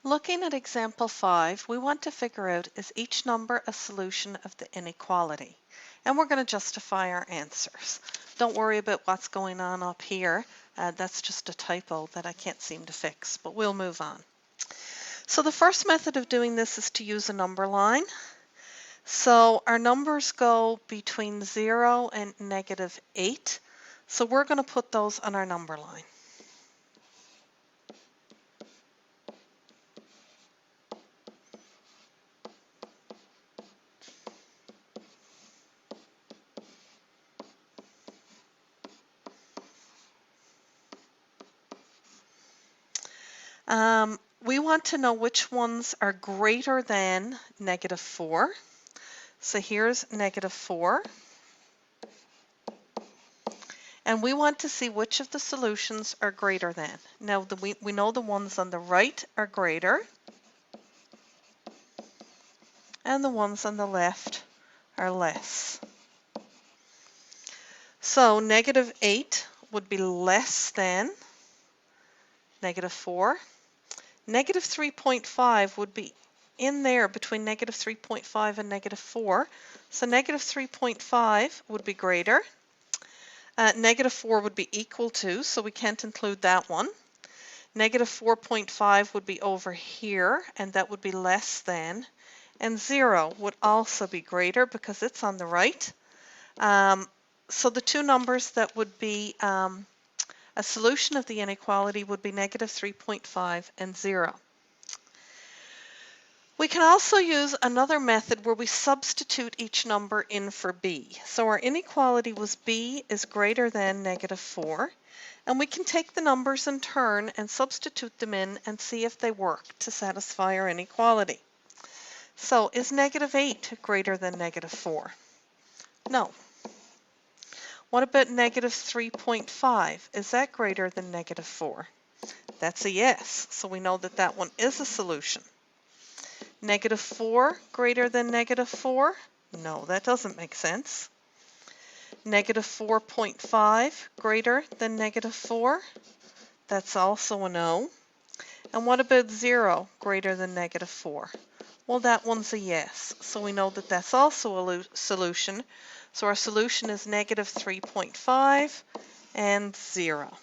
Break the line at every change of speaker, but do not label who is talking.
Looking at example 5, we want to figure out, is each number a solution of the inequality? And we're going to justify our answers. Don't worry about what's going on up here. That's just a typo that I can't seem to fix, but we'll move on. So the first method of doing this is to use a number line. So our numbers go between 0 and -8. So we're going to put those on our number line. We want to know which ones are greater than -4. So here's -4. And we want to see which of the solutions are greater than. Now we know the ones on the right are greater, and the ones on the left are less. So -8 would be less than -4. -3.5 would be in there between -3.5 and -4. So -3.5 would be greater. -4 would be equal to, so we can't include that one. -4.5 would be over here, and that would be less than. And 0 would also be greater because it's on the right. So the two numbers that would be a solution of the inequality would be -3.5 and 0. We can also use another method where we substitute each number in for b. So our inequality was b is greater than -4, and we can take the numbers in turn and substitute them in and see if they work to satisfy our inequality. So is -8 greater than -4? No. What about -3.5? Is that greater than -4? That's a yes, so we know that that one is a solution. -4 greater than -4? No, that doesn't make sense. -4.5 greater than -4? That's also a no. And what about 0 greater than -4? Well, that one's a yes, so we know that that's also a solution. So our solution is -3.5 and 0.